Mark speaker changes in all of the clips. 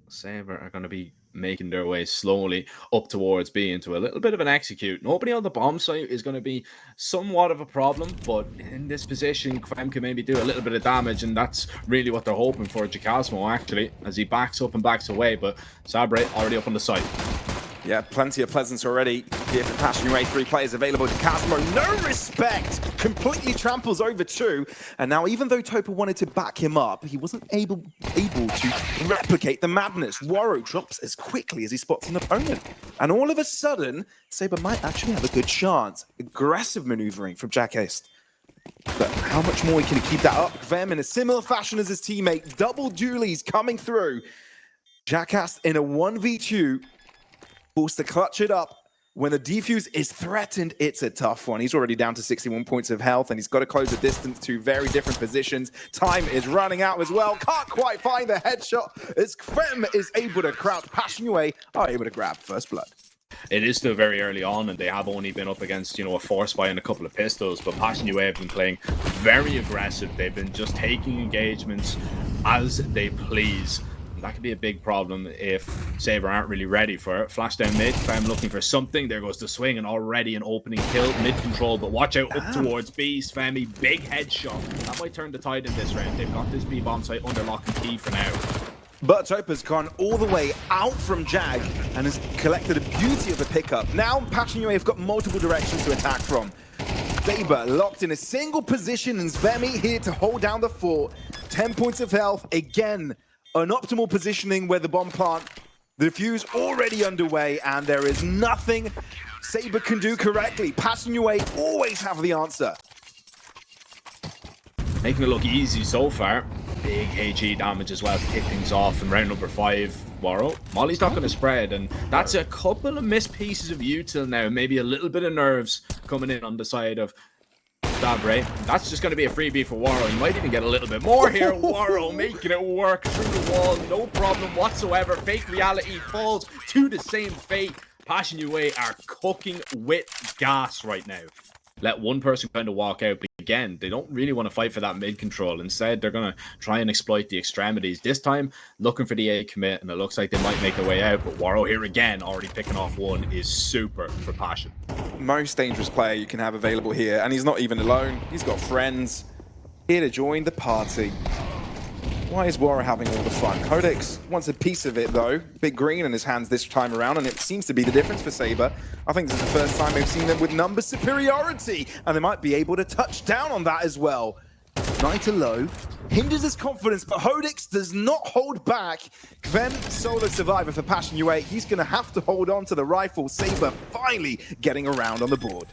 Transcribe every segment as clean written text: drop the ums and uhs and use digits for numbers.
Speaker 1: Sabre are going to be making their way slowly up towards B into a little bit of an execute. Nobody on the bomb site is going to be somewhat of a problem, but in this position, Kvem can maybe do a little bit of damage, and that's really what they're hoping for. Jacasmo, actually, as he backs up and backs away, but Sabre already up on the site.
Speaker 2: Yeah, plenty of presence already here for Passion UA. 3 players available to Casmo. No respect! Completely tramples over 2. And now, even though Topa wanted to back him up, he wasn't able to replicate the madness. Waro drops as quickly as he spots an opponent. And all of a sudden, Sabre might actually have a good chance. Aggressive maneuvering from Jackass. But how much more can he keep that up? Kvem in a similar fashion as his teammate. Double dualies coming through. Jackass in a 1v2. Forced to clutch it up. When the defuse is threatened, it's a tough one. He's already down to 61 points of health, and he's got to close the distance to very different positions. Time is running out as well. Can't quite find the headshot as Kvem is able to crouch. Passion UA are able to grab first blood.
Speaker 1: It is still very early on, and they have only been up against, a force buy and a couple of pistols, but Passion UA have been playing very aggressive. They've been just taking engagements as they please. That could be a big problem if Sabre aren't really ready for it. Flash down mid, Kvem looking for something. There goes the swing, and already an opening kill. Mid control, but watch out up towards B. Svemi, big headshot. That might turn the tide in this round. They've got this B bomb site under lock and key for now.
Speaker 2: But Topa's gone all the way out from Jag and has collected the beauty of a pickup. Now Passion UA have got multiple directions to attack from. Sabre locked in a single position, and Svemi here to hold down the fort. 10 points of health again. An optimal positioning where the bomb plant, the defuse already underway, and there is nothing Sabre can do correctly. Passion UA always have the answer.
Speaker 1: Making it look easy so far. Big HE damage as well to kick things off in round number 5. Waro. Molly's not going to spread, and that's a couple of missed pieces of util now. Maybe a little bit of nerves coming in on the side of Sabre. That's just going to be a freebie for Waro. He might even get a little bit more here. Waro making it work through the wall. No problem whatsoever. Fake reality falls to the same fate. Passion UA are cooking with gas right now. Let one person kind of walk out, but again, they don't really want to fight for that mid control. Instead, they're going to try and exploit the extremities. This time, looking for the A commit, and it looks like they might make their way out. But Waro here again, already picking off one, is super for Passion.
Speaker 2: Most dangerous player you can have available here, and he's not even alone. He's got friends here to join the party. Why is Waro having all the fun? Codex wants a piece of it though. Big green in his hands this time around, and it seems to be the difference for Sabre. I think this is the first time they've seen them with number superiority, and they might be able to touch down on that as well. Niter low, hinders his confidence, but Hodix does not hold back. Kvem, solo survivor for Passion UA. He's going to have to hold on to the rifle. Sabre finally getting around on the board.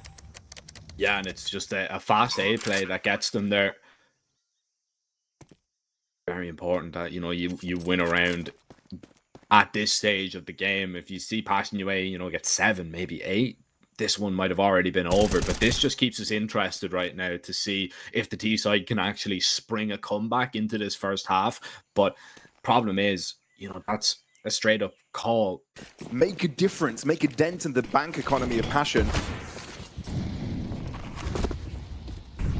Speaker 1: Yeah, and it's just a fast A play that gets them there. Very important that, you win a round at this stage of the game. If you see Passion UA, get 7, maybe 8, this one might have already been over, but this just keeps us interested right now to see if the T side can actually spring a comeback into this first half. But problem is, that's a straight up call.
Speaker 2: Make a difference, make a dent in the bank economy of Passion.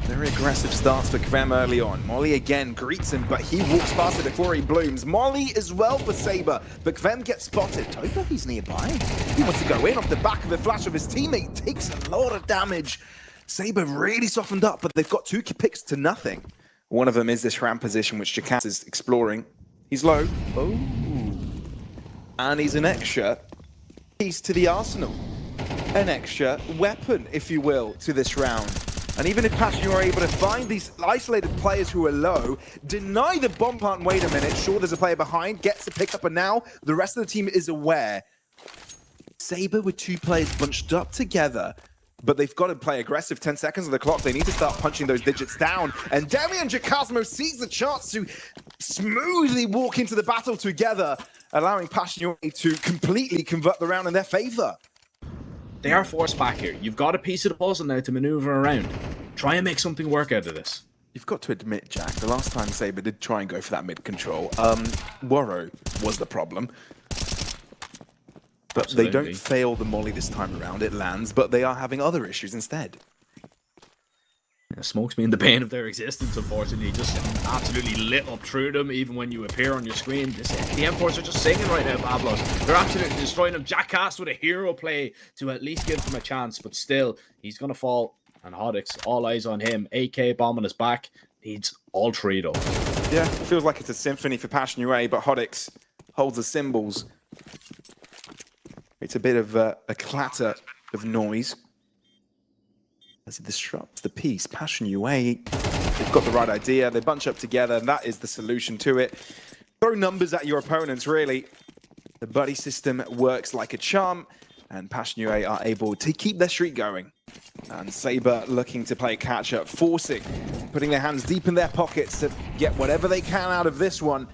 Speaker 2: Very aggressive starts for Kvem early on. Molly again greets him, but he walks past it before he blooms. Molly as well for Sabre, but Kvem gets spotted. Topa, he's nearby. He wants to go in off the back of a flash of his teammate. Takes a lot of damage. Sabre really softened up, but they've got 2 picks to nothing. One of them is this ramp position, which Jackass is exploring. He's low. Oh. And he's an extra piece to the arsenal. An extra weapon, if you will, to this round. And even if Passion are able to find these isolated players who are low, deny the bomb plant, wait a minute, sure there's a player behind, gets the pickup, and now the rest of the team is aware. Sabre with 2 players bunched up together, but they've got to play aggressive. 10 seconds on the clock, they need to start punching those digits down. And Demian Jacasmo sees the chance to smoothly walk into the battle together, allowing Passion to completely convert the round in their favor.
Speaker 1: They are forced back here. You've got a piece of the puzzle now to maneuver around. Try and make something work out of this.
Speaker 2: You've got to admit, Jack, the last time Sabre did try and go for that mid-control, Waro was the problem. But Absolutely. They don't fail the molly this time around. It lands, but they are having other issues instead.
Speaker 1: Smoke's been the bane of their existence, unfortunately. Just absolutely lit up through them, even when you appear on your screen. The M4s are just singing right now, Pablo. They're absolutely destroying them. Jack Cast with a hero play to at least give them a chance, but still, he's going to fall. And Hodix, all eyes on him. AK bombing his back. Needs all three, though.
Speaker 2: Yeah, feels like it's a symphony for Passion UA, but Hodix holds the cymbals. It's a bit of a clatter of noise as it disrupts the piece. Passion UA, they've got the right idea. They bunch up together, and that is the solution to it. Throw numbers at your opponents, really. The buddy system works like a charm, and Passion UA are able to keep their streak going. And Sabre looking to play catch-up, putting their hands deep in their pockets to get whatever they can out of this one.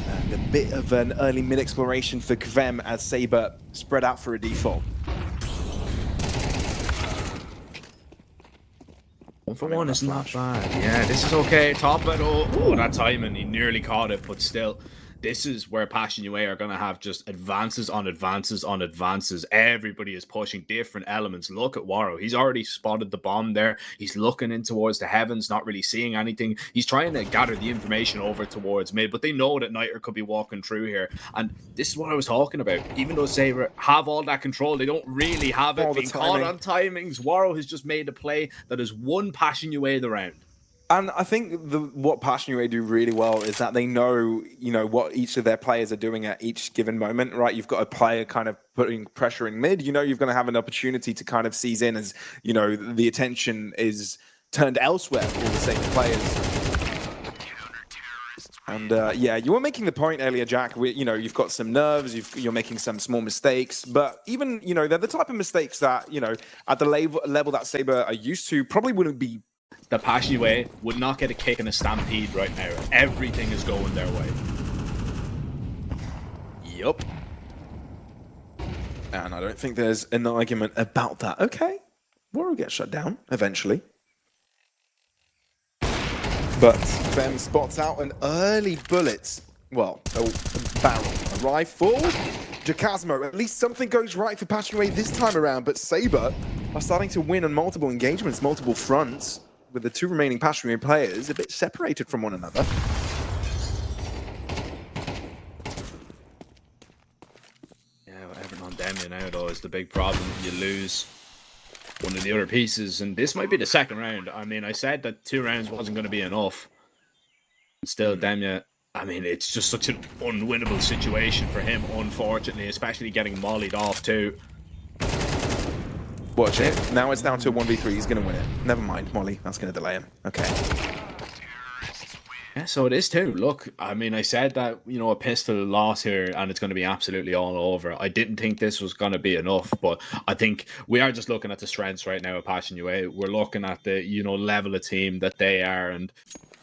Speaker 2: And a bit of an early mid-exploration for Kvem as Sabre spread out for a default.
Speaker 1: 1-for-1 is not bad. Yeah, this is okay. Top it. Oh, that timing. He nearly caught it, but still. This is where Passion UA are going to have just advances on advances on advances. Everybody is pushing different elements. Look at Waro. He's already spotted the bomb there. He's looking in towards the heavens, not really seeing anything. He's trying to gather the information over towards mid, but they know that Niter could be walking through here. And this is what I was talking about. Even though Sabre have all that control, they don't really have it. Being caught on timings. Waro has just made a play that has won Passion UA the round.
Speaker 2: And I think what Passion UA do really well is that they know, what each of their players are doing at each given moment, right? You've got a player kind of putting pressure in mid. You're going to have an opportunity to kind of seize in as, the attention is turned elsewhere for all the same players. And yeah, you were making the point earlier, Jack. You've got some nerves. You're making some small mistakes, but even they're the type of mistakes that at the level that Sabre are used to probably wouldn't be.
Speaker 1: The Passion UA would not get a kick in a stampede right now. Everything is going their way. Yup.
Speaker 2: And I don't think there's an argument about that. Okay, Waro gets shut down eventually. But Fem spots out an early bullet. Well, a barrel, a rifle. Jacasmo, at least something goes right for Passion UA this time around, but Sabre are starting to win on multiple engagements, multiple fronts, with the two remaining Passion UA players a bit separated from one another.
Speaker 1: Yeah, everything on Demia now, though, is the big problem. You lose one of the other pieces, and this might be the second round. I mean, I said that 2 rounds wasn't going to be enough. Still, Demia, I mean, it's just such an unwinnable situation for him, unfortunately, especially getting mollied off, too.
Speaker 2: Watch it. Now it's down to a 1v3. He's going to win it. Never mind, Molly. That's going to delay him. Okay.
Speaker 1: Yeah, so it is too. Look, I mean, I said that, a pistol loss here and it's going to be absolutely all over. I didn't think this was going to be enough, but I think we are just looking at the strengths right now at Passion UA. We're looking at the, level of team that they are, and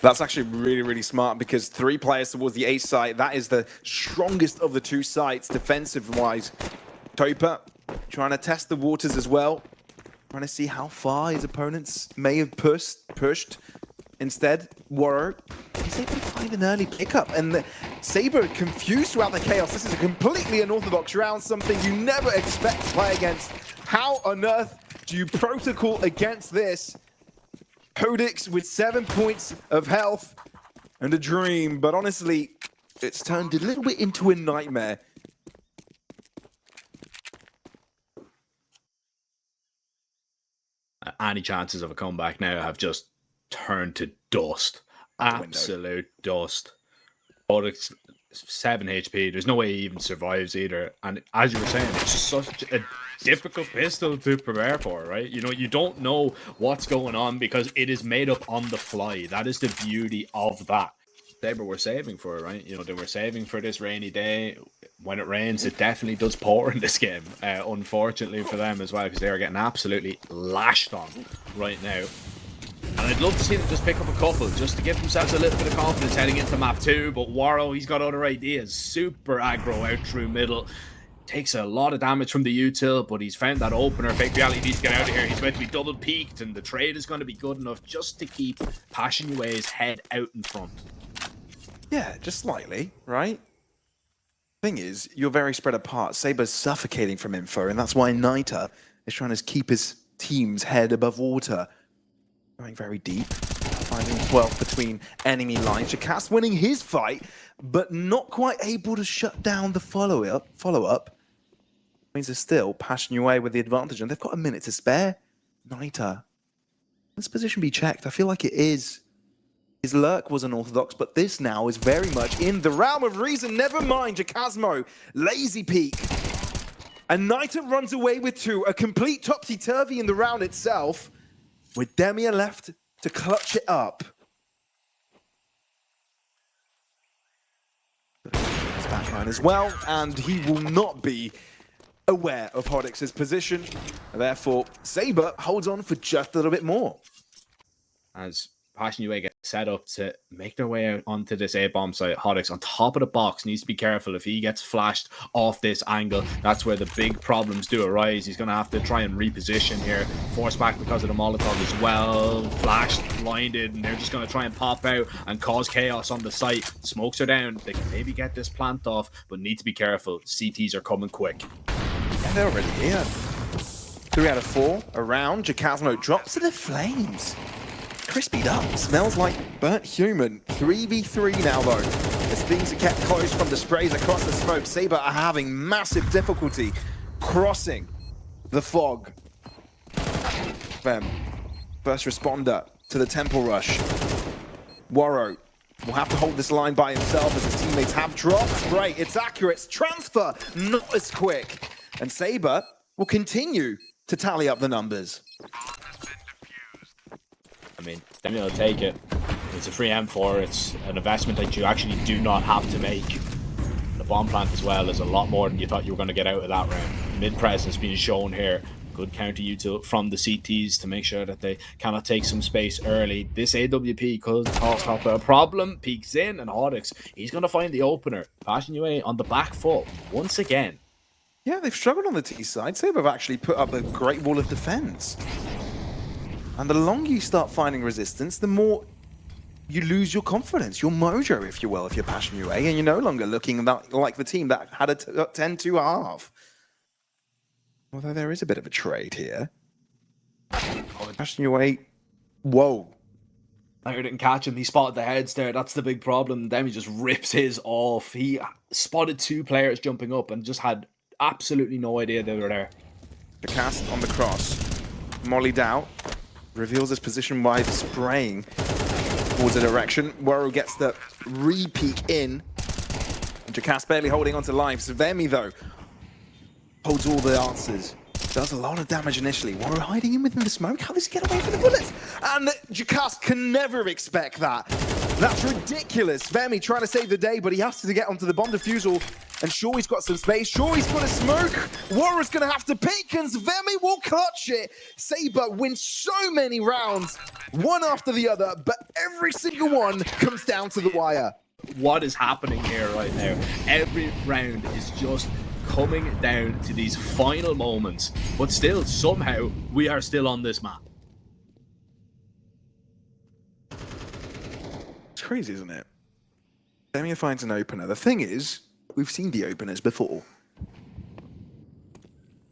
Speaker 2: that's actually really, really smart because 3 players towards the A site. That is the strongest of the 2 sites defensive-wise. Topa trying to test the waters as well. Trying to see how far his opponents may have pushed. Instead, Waro is able to find an early pickup. And the Sabre confused throughout the chaos. This is a completely unorthodox round, something you never expect to play against. How on earth do you protocol against this? Hodix with 7 points of health and a dream. But honestly, it's turned a little bit into a nightmare.
Speaker 1: Any chances of a comeback now have just turned to dust. Absolute dust. But it's 7 HP. There's no way he even survives either. And as you were saying, it's just such a difficult pistol to prepare for, right? You don't know what's going on because it is made up on the fly. That is the beauty of that. Sabre were saving for it, right? They were saving for this rainy day. When it rains, it definitely does pour in this game. Unfortunately for them as well, because they are getting absolutely lashed on right now. And I'd love to see them just pick up a couple, just to give themselves a little bit of confidence heading into map 2. But Waro, he's got other ideas. Super aggro out through middle. Takes a lot of damage from the util, but he's found that opener. Fake reality needs to get out of here. He's about to be double peaked, and the trade is going to be good enough just to keep Passion UA's head out in front.
Speaker 2: Yeah, just slightly, right? Thing is, you're very spread apart. Sabre's suffocating from info, and that's why Niter is trying to keep his team's head above water. Going very deep. Finding 12 between enemy lines. Jakas winning his fight, but not quite able to shut down the follow-up. Means they're still Passionue with the advantage, and they've got a minute to spare. Nita. This position be checked. I feel like it is. His lurk was unorthodox, but this now is very much in the realm of reason. Never mind, Jacasmo, lazy peek. And Nita runs away with 2, a complete topsy-turvy in the round itself, with Demia left to clutch it up. His backline as well, and he will not be aware of Hodix's position. Therefore, Sabre holds on for just a little bit more.
Speaker 1: As Passionue gets set up to make their way out onto this A-bomb site, Hodix on top of the box needs to be careful. If he gets flashed off this angle, that's where the big problems do arise. He's going to have to try and reposition here. Force back because of the Molotov as well. Flashed, blinded, and they're just going to try and pop out and cause chaos on the site. Smokes are down. They can maybe get this plant off, but need to be careful. CTs are coming quick.
Speaker 2: And they're already here. 3 out of 4 around. Jacasmo drops to the flames. Crispied up. Smells like burnt human. 3v3 now, though. As things are kept close from the sprays across the smoke, Sabre are having massive difficulty crossing the fog. Them. First responder to the temple rush. Waro will have to hold this line by himself as his teammates have dropped. Spray, it's accurate. Transfer, not as quick. And Sabre will continue to tally up the numbers.
Speaker 1: I mean, Demi will take it. It's a free M4. It's an investment that you actually do not have to make. The bomb plant as well is a lot more than you thought you were going to get out of that round. Mid presence being shown here. Good counter util from the CTs to make sure that they cannot take some space early. This AWP could cause a problem. Peeks in, and Hodix, he's going to find the opener. Passionue on the back foot once again.
Speaker 2: Yeah, they've struggled on the T side. Sabre have actually put up a great wall of defense. And the longer you start finding resistance, the more you lose your confidence, your mojo, if you will, if you're Passionue, and you're no longer looking like the team that had a 10-2.5. Although there is a bit of a trade here. Passionue, whoa.
Speaker 1: I didn't catch him. He spotted the heads there. That's the big problem. Then he just rips his off. He spotted 2 players jumping up and just had absolutely no idea they were there.
Speaker 2: The cast on the cross. Mollied out. Reveals his position by spraying towards a direction. Waro gets the re-peek in. And Jakas barely holding onto life. Svemi, though, holds all the answers. Does a lot of damage initially. Waro hiding in within the smoke. How does he get away from the bullets? And Jakas can never expect that. That's ridiculous. Svemi trying to save the day, but he has to get onto the bomb defusal. And sure, he's got some space. Sure, he's got a smoke. Waro's going to have to peek, and Svemi will clutch it. Sabre wins so many rounds, one after the other, but every single one comes down to the wire.
Speaker 1: What is happening here right now? Every round is just coming down to these final moments, but still, somehow, we are still on this map.
Speaker 2: It's crazy, isn't it? Demia finds an opener. The thing is, we've seen the openers before.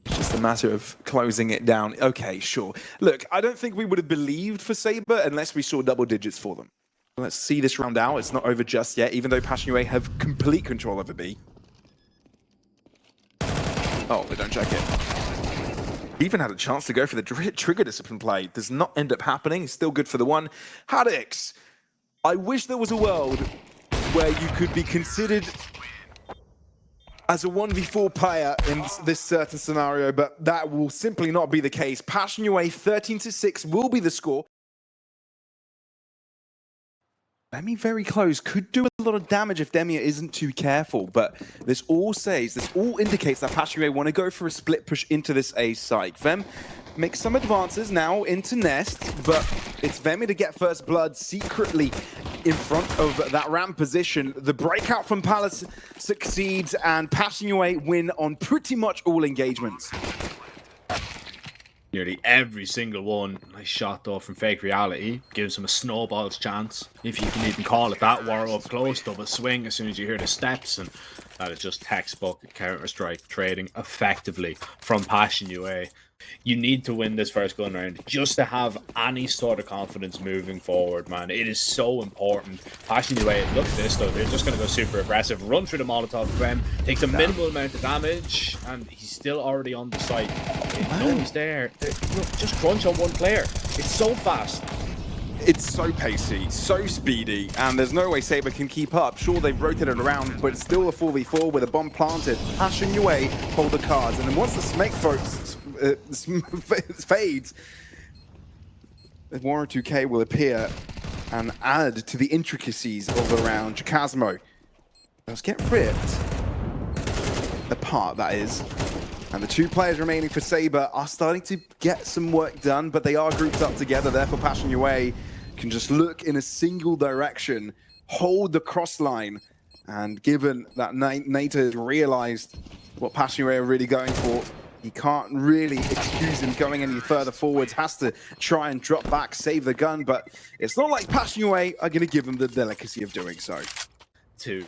Speaker 2: It's just a matter of closing it down. Okay, sure. Look, I don't think we would have believed for Sabre unless we saw double digits for them. Let's see this round out. It's not over just yet, even though Passionue have complete control over B. Oh, they don't check it. Even had a chance to go for the trigger discipline play. Does not end up happening. It's still good for the one. Hadix, I wish there was a world where you could be considered as a 1v4 player in this certain scenario, but that will simply not be the case. Passionue 13-6 will be the score. Demi very close, could do a lot of damage if Demia isn't too careful, but this all indicates that Passionue want to go for a split push into this A site. Vem makes some advances now into Nest, but it's Vemi to get first blood secretly in front of that ramp position. The breakout from Palace succeeds, and Passionue win on pretty much all engagements.
Speaker 1: Nearly every single one. Nice shot though from Fake Reality. Gives him a snowball's chance, if you can even call it that. War up close, double swing as soon as you hear the steps, and that is just textbook Counter-Strike trading effectively from Passionue. You need to win this first gun round just to have any sort of confidence moving forward, man. It is so important. Passion away. Look at this, though. They're just going to go super aggressive. Run through the Molotov. Kvem takes a minimal amount of damage, and he's still already on the site. No one's there. Look, just crunch on one player. It's so fast.
Speaker 2: It's so pacey, so speedy, and there's no way Sabre can keep up. Sure, they've rotated around, but it's still a 4v4 with a bomb planted. Passion Yue hold the cards, and then once the smoke fades, Warren 2K will appear and add to the intricacies of the round. Jacasmo does get ripped apart, that is. And the two players remaining for Sabre are starting to get some work done, but they are grouped up together. Therefore, Passion Yue can just look in a single direction, hold the cross line, and given that Nato has realized what Passion Yue are really going for, he can't really excuse him going any further forwards, has to try and drop back, save the gun, but it's not like Passion Yue are going to give him the delicacy of doing so.
Speaker 1: To,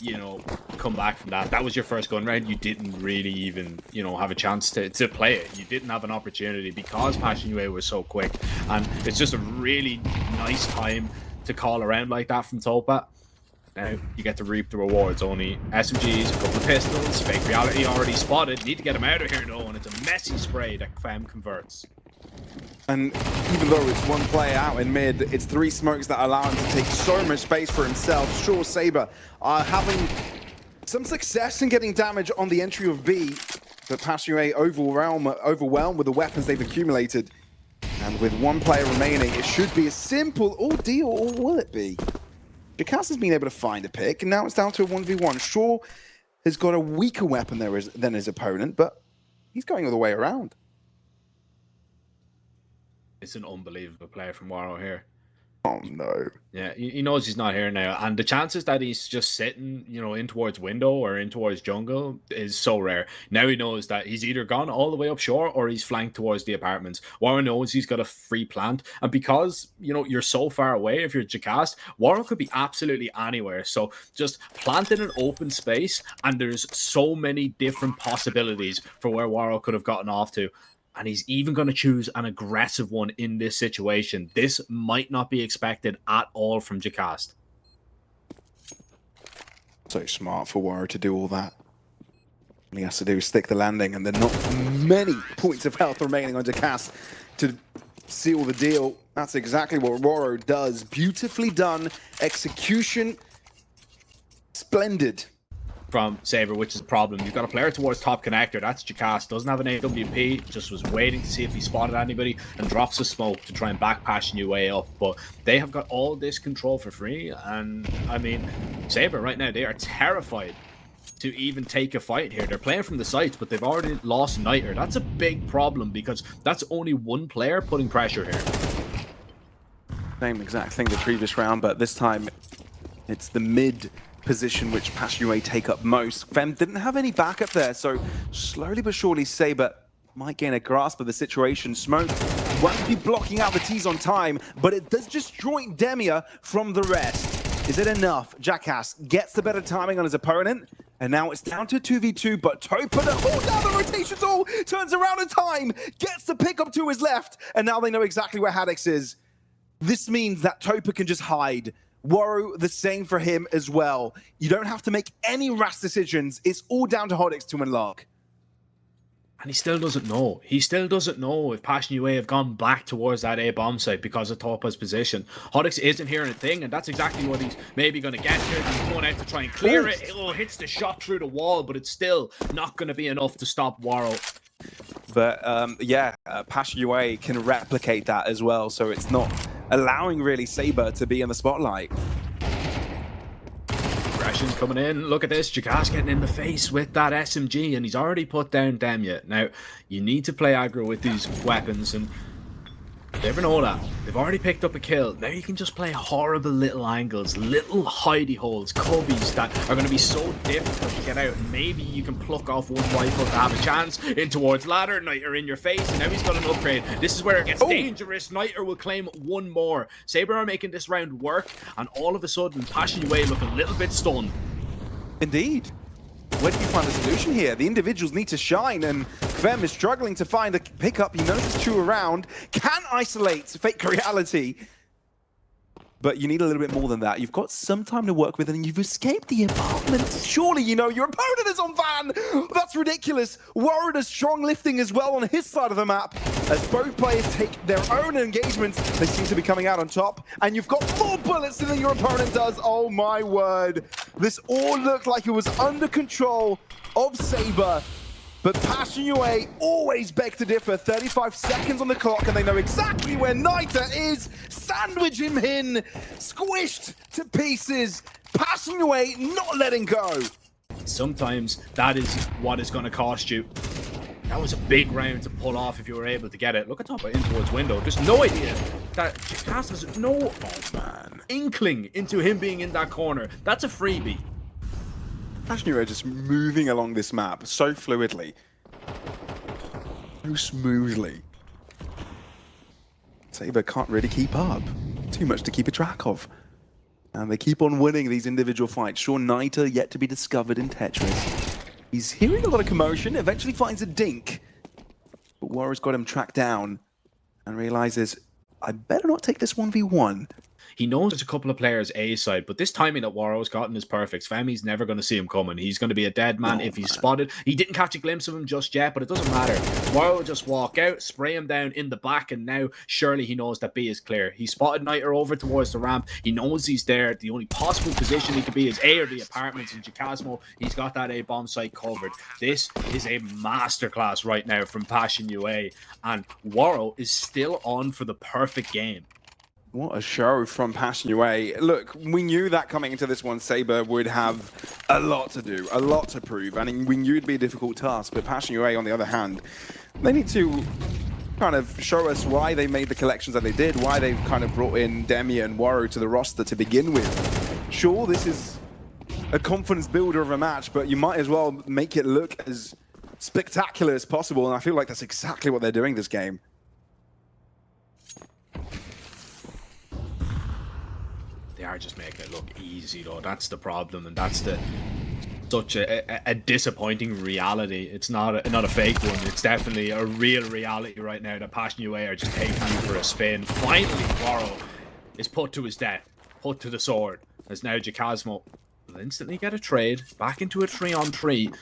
Speaker 1: you know, come back from that. That was your first gun round. You didn't really even, you know, have a chance to play it. You didn't have an opportunity because Passion Yue was so quick. And it's just a really nice time to call around like that from Topa. Now you get to reap the rewards. Only SMGs, a couple of pistols, fake reality already spotted. Need to get him out of here though, and it's a messy spray that Kvem converts.
Speaker 2: And even though it's one player out in mid, it's three smokes that allow him to take so much space for himself. Sure, Sabre are having some success in getting damage on the entry of B, but Passion Yue overwhelmed with the weapons they've accumulated. And with one player remaining, it should be a simple ordeal, or will it be? Jacas has been able to find a pick, and now it's down to a 1v1. Shaw has got a weaker weapon than his opponent, but he's going all the way around.
Speaker 1: It's an unbelievable player from Waro here.
Speaker 2: Oh no.
Speaker 1: Yeah, he knows he's not here now, and the chances that he's just sitting, you know, in towards window or in towards jungle is so rare. Now he knows that he's either gone all the way up shore or he's flanked towards the apartments. Waro knows he's got a free plant, and because, you know, you're so far away if you're Jacast, Waro could be absolutely anywhere. So just plant in an open space, and there's so many different possibilities for where Waro could have gotten off to. And he's even going to choose an aggressive one in this situation. This might not be expected at all from Jacast.
Speaker 2: So smart for Waro to do all that. All he has to do is stick the landing, and there are not many points of health remaining on Jacast to seal the deal. That's exactly what Waro does. Beautifully done. Execution. Splendid.
Speaker 1: From Sabre, which is a problem. You've got a player towards top connector. That's Jacast. Doesn't have an AWP. Just was waiting to see if he spotted anybody and drops a smoke to try and back Passion Yue up. But they have got all this control for free. And I mean, Sabre right now, they are terrified to even take a fight here. They're playing from the sides, but they've already lost Niter. That's a big problem because that's only one player putting pressure here.
Speaker 2: Same exact thing the previous round, but this time it's the mid position which Passion Yue take up most. Kvem didn't have any backup there, so slowly but surely Sabre might gain a grasp of the situation. Smoke won't be blocking out the T's on time, but it does disjoint Demia from the rest. Is it enough? Jackas gets the better timing on his opponent, and now it's down to 2v2, but Topa to hold down the rotations all turns around in time, gets the pick up to his left, and now they know exactly where Haddix is. This means that Topa can just hide. Waro, the same for him as well. You don't have to make any rash decisions. It's all down to Haddix to unlock.
Speaker 1: And he still doesn't know. He still doesn't know if Passion Yue have gone back towards that A bomb site because of Topa's position. Haddix isn't hearing a thing, and that's exactly what he's maybe going to get here. He's going out to try and clear it. It hits the shot through the wall, but it's still not going to be enough to stop Waro.
Speaker 2: But yeah, Passion Yue can replicate that as well, so it's not allowing really Sabre to be in the spotlight.
Speaker 1: Aggression coming in. Look at this. Jacas getting in the face with that SMG, and he's already put down Demia. Now, you need to play aggro with these weapons, and you never know that. They've already picked up a kill. Now you can just play horrible little angles, little hidey holes, cubbies that are going to be so difficult to get out. Maybe you can pluck off one rifle to have a chance in towards ladder. Niter in your face, and now he's got an upgrade. This is where it gets dangerous. Niter will claim one more. Sabre are making this round work, and all of a sudden, Passion Yue look a little bit stunned.
Speaker 2: Indeed. Where do you find the solution here? The individuals need to shine, and BeKvem is struggling to find a pickup. He knows there's two around. Can isolate Fake Reality. But you need a little bit more than that. You've got some time to work with, and you've escaped the apartment. Surely you know your opponent is on van. That's ridiculous. Warrior strong lifting as well on his side of the map. As both players take their own engagements, they seem to be coming out on top. And you've got more bullets than your opponent does. Oh my word. This all looked like it was under control of Sabre. But Passion UA always beg to differ. 35 seconds on the clock, and they know exactly where Nita is. Sandwich him in, squished to pieces. Passion UA not letting go.
Speaker 1: Sometimes that is what is going to cost you. That was a big round to pull off if you were able to get it. Look at top in towards window. Just no idea that Cass has no inkling into him being in that corner. That's a freebie.
Speaker 2: Passion UA just moving along this map so fluidly. So smoothly. Sabre can't really keep up. Too much to keep a track of. And they keep on winning these individual fights. Sure, Nita yet to be discovered in Tetris. He's hearing a lot of commotion, eventually finds a dink. But Warrior's got him tracked down and realizes, I better not take this 1v1.
Speaker 1: He knows there's a couple of players A side, but this timing that Warrow's gotten is perfect. Femi's never going to see him coming. He's going to be a dead man if he's spotted. He didn't catch a glimpse of him just yet, but it doesn't matter. Warrow will just walk out, spray him down in the back, and now surely he knows that B is clear. He spotted Niter over towards the ramp. He knows he's there. The only possible position he could be is A or the apartments in Jacasmo. He's got that A bomb site covered. This is a masterclass right now from Passion UA, and Warrow is still on for the perfect game.
Speaker 2: What a show from Passion UA. Look, we knew that coming into this one, Sabre would have a lot to do, a lot to prove, and we knew it'd be a difficult task, but Passion UA, on the other hand, they need to kind of show us why they made the collections that they did, why they've kind of brought in Demi and Warrow to the roster to begin with. Sure, this is a confidence builder of a match, but you might as well make it look as spectacular as possible, and I feel like that's exactly what they're doing this game.
Speaker 1: They are just making it look easy, though. That's the problem, and that's such a disappointing reality. It's not a fake one. It's definitely a real reality right now that Passion UA are just taking you for a spin. Finally, Warrow is put to his death, put to the sword, as now Jacasmo will instantly get a trade back into a 3-on-3.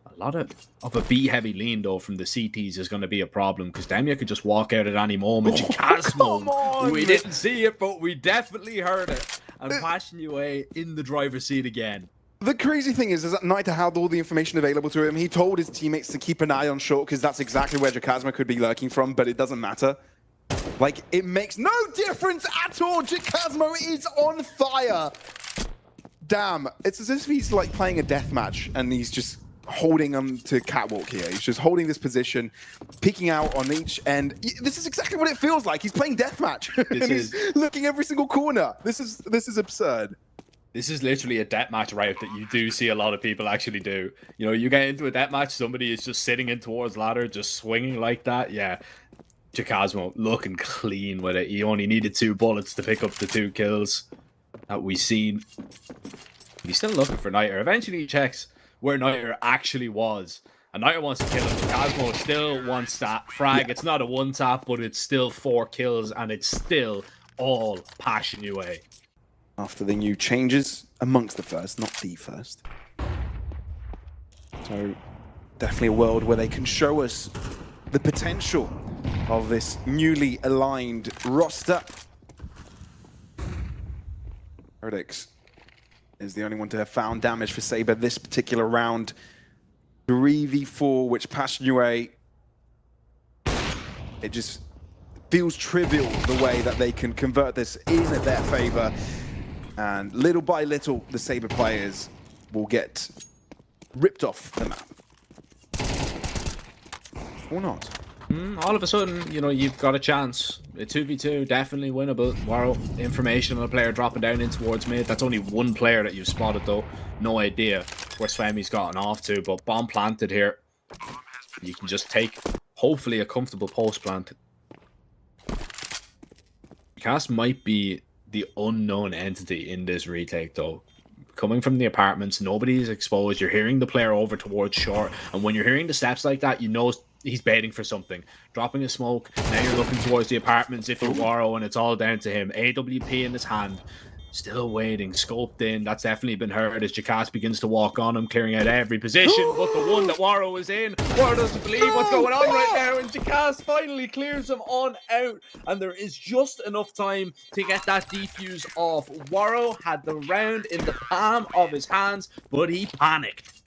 Speaker 1: A lot of a B-heavy lean, though, from the CTs is going to be a problem, because Demia could just walk out at any moment. Jacasmo, we didn't see it, but we definitely heard it. And Passion UA in the driver's seat again.
Speaker 2: The crazy thing is that Nita had all the information available to him. He told his teammates to keep an eye on short, because that's exactly where Jacasmo could be lurking from, but it doesn't matter. Like, it makes no difference at all. Jacasmo is on fire. Damn, it's as if he's like playing a deathmatch and he's just holding on to catwalk here. He's just holding this position, peeking out on each end. This is exactly what it feels like. He's playing deathmatch. And he's looking every single corner. This is absurd.
Speaker 1: This is literally a deathmatch route that you do see a lot of people actually do. You know, you get into a deathmatch, somebody is just sitting in towards ladder, just swinging like that. Yeah, Jacasmo looking clean with it. He only needed 2 bullets to pick up the 2 kills that we've seen. He's still looking for Niter. Eventually he checks where Niter actually was. And Niter wants to kill him. Jacasmo still wants that frag. Yeah. It's not a 1-tap, but it's still 4 kills, and it's still all Passion UA.
Speaker 2: After the new changes, amongst the first, not the first. So, definitely a world where they can show us the potential of this newly aligned roster. Erdix is the only one to have found damage for Sabre this particular round. 3v4, which Passion UA, it just feels trivial the way that they can convert this in their favor. And little by little, the Sabre players will get ripped off the map. Or not.
Speaker 1: All of a sudden, you know, you've got a chance. A 2v2, definitely winnable. Warrow, information on a player dropping down in towards mid. That's only 1 player that you've spotted, though. No idea where Svemi's gotten off to, but bomb planted here. You can just take, hopefully, a comfortable post plant. Cass might be the unknown entity in this retake, though. Coming from the apartments, nobody is exposed. You're hearing the player over towards short, and when you're hearing the steps like that, you know he's baiting for something. Dropping a smoke. Now you're looking towards the apartments if you're Waro, and it's all down to him. AWP in his hand. Still waiting, scoped in. That's definitely been heard as Jackass begins to walk on him, clearing out every position. But the one that Waro is in, Waro doesn't believe what's going on right now, and Jackass finally clears him on out. And there is just enough time to get that defuse off. Waro had the round in the palm of his hands, but he panicked.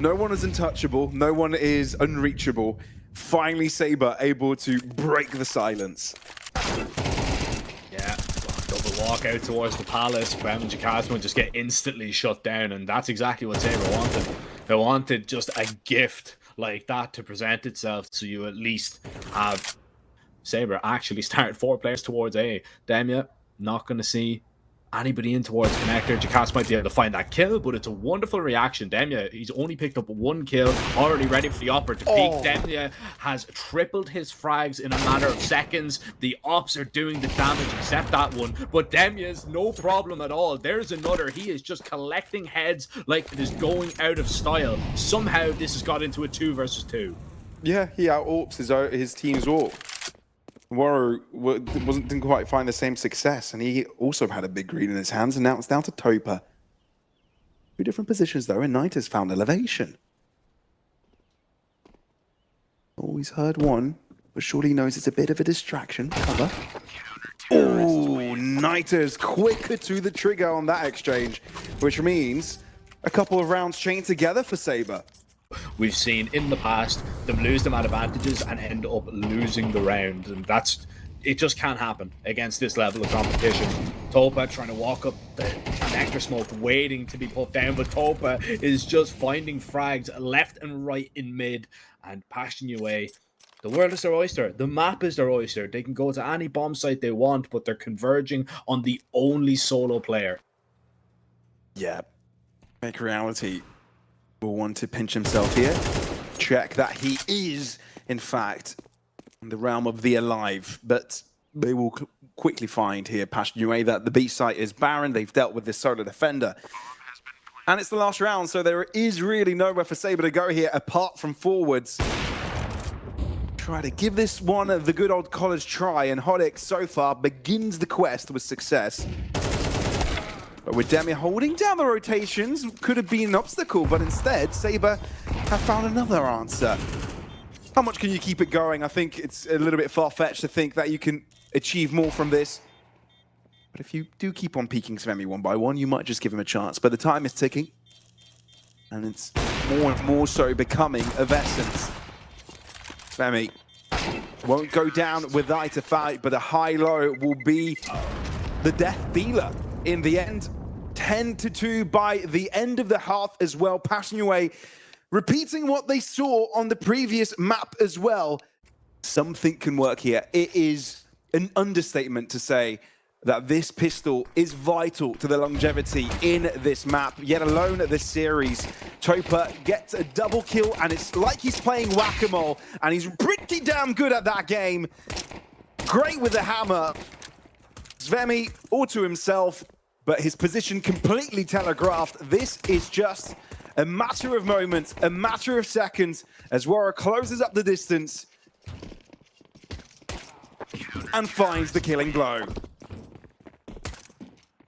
Speaker 2: No one is untouchable. No one is unreachable. Finally, Sabre able to break the silence.
Speaker 1: Yeah. Double walk out towards the palace. Quem and Jackass will just get instantly shut down, and that's exactly what Sabre wanted. They wanted just a gift like that to present itself, so you at least have Sabre actually start 4 players towards A. Demia, not going to see anybody in towards connector. Jackass might be able to find that kill, but it's a wonderful reaction. Demia, he's only picked up 1 kill, already ready for the upper to peek. Demia has tripled his frags in a matter of seconds. The ops are doing the damage except that one, but Demia's no problem at all. There's another. He is just collecting heads like it is going out of style. Somehow this has got into a 2 versus 2.
Speaker 2: Yeah, he out-orps his team's AWP. Waro didn't quite find the same success, and he also had a big green in his hands, and now it's down to Topa. 2 different positions, though, and Knight has found elevation. Always heard one, but surely knows it's a bit of a distraction. Cover. Oh, Knight is quicker to the trigger on that exchange, which means a couple of rounds chained together for Sabre.
Speaker 1: We've seen in the past them lose them at advantages and end up losing the round, and it just can't happen against this level of competition. Topa trying to walk up the connector smoke, waiting to be put down, but Topa is just finding frags left and right in mid and passing you away. The world is their oyster. The map is their oyster. They can go to any bomb site they want, but they're converging on the only solo player.
Speaker 2: Yeah, make reality. Will want to pinch himself here. Check that he is, in fact, in the realm of the alive. But they will quickly find here, Passionue, that the B site is barren. They've dealt with this solo defender. And it's the last round, so there is really nowhere for Sabre to go here apart from forwards. Try to give this one the good old college try, and Hoddick so far begins the quest with success. But with Demia holding down the rotations, could have been an obstacle, but instead, Sabre have found another answer. How much can you keep it going? I think it's a little bit far-fetched to think that you can achieve more from this. But if you do keep on peeking Svemi 1 by 1, you might just give him a chance. But the time is ticking, and it's more and more so becoming of essence. Svemi won't go down without a fight, but a high-low will be the death dealer. In the end, 10-2 by the end of the half as well. Passionue repeating what they saw on the previous map as well. Something can work here. It is an understatement to say that this pistol is vital to the longevity in this map, yet alone this series. Topa gets a double kill, and it's like he's playing whack-a-mole, and he's pretty damn good at that game. Great with the hammer. Svemi all to himself, but his position completely telegraphed. This is just a matter of moments, a matter of seconds, as Waro closes up the distance and finds the killing blow.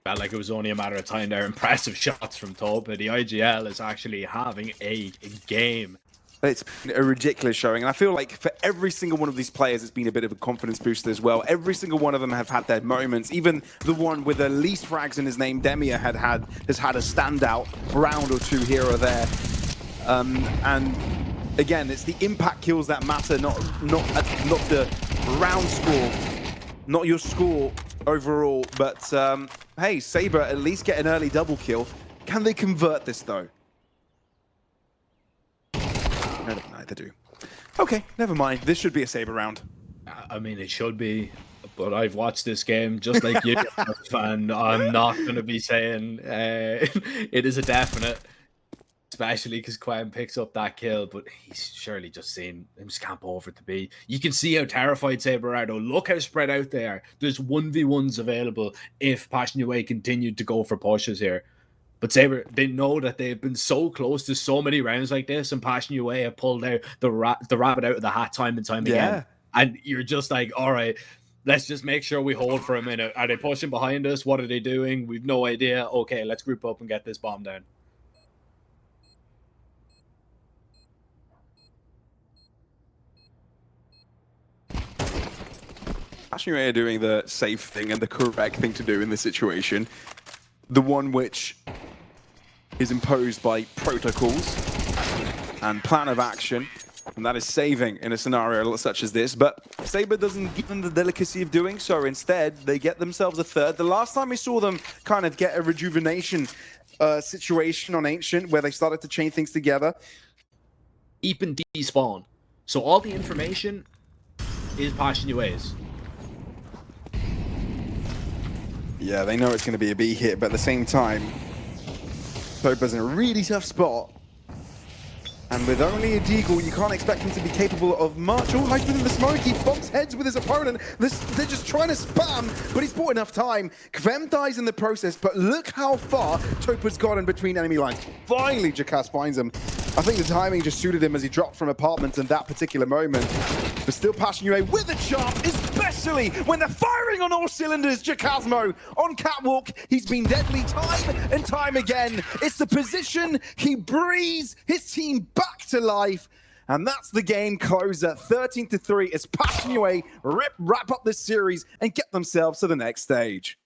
Speaker 1: Felt like it was only a matter of time there. Impressive shots from Topa. The IGL is actually having a game.
Speaker 2: It's been a ridiculous showing, and I feel like for every single one of these players, it's been a bit of a confidence booster as well. Every single one of them have had their moments. Even the one with the least frags in his name, Demia, has had a standout round or 2 here or there. And again, it's the impact kills that matter, not the round score, not your score overall. But hey, Sabre at least get an early double kill. Can they convert this though? Neither do. Okay, never mind. This should be a Sabre round.
Speaker 1: I mean, it should be, but I've watched this game just like you, and I'm not going to be saying it is a definite, especially because Quem picks up that kill, but he's surely just seen him scamp over to B. You can see how terrified Sabre are, though. Look how spread out they are. There's 1v1s available if Passionue continued to go for pushes here. But Sabre, they know that they've been so close to so many rounds like this, and Passion UA have pulled out the rabbit out of the hat time and time again. And you're just like, all right, let's just make sure we hold for a minute. Are they pushing behind us? What are they doing? We've no idea. Okay, let's group up and get this bomb down.
Speaker 2: Passion UA are doing the safe thing and the correct thing to do in this situation. The one which is imposed by protocols and plan of action, and that is saving in a scenario such as this. But Sabre doesn't give them the delicacy of doing so. Instead, they get themselves a third. The last time we saw them kind of get a rejuvenation situation on Ancient, where they started to chain things together.
Speaker 1: Even despawn. So all the information is Passion UA's.
Speaker 2: Yeah, they know it's going to be a B hit, but at the same time, Topa's in a really tough spot. And with only a deagle, you can't expect him to be capable of much. Oh, hides within the smoke. He bumps heads with his opponent. They're just trying to spam, but he's bought enough time. Kvem dies in the process, but look how far Topa's gotten between enemy lines. Finally, Jackass finds him. I think the timing just suited him as he dropped from apartments in that particular moment. But still Passion UA with a chance, especially when they're firing on all cylinders. Jacasmo on catwalk. He's been deadly time and time again. It's the position. He breathes his team back to life. And that's the game closer. 13-3 as Passion UA wrap up this series and get themselves to the next stage.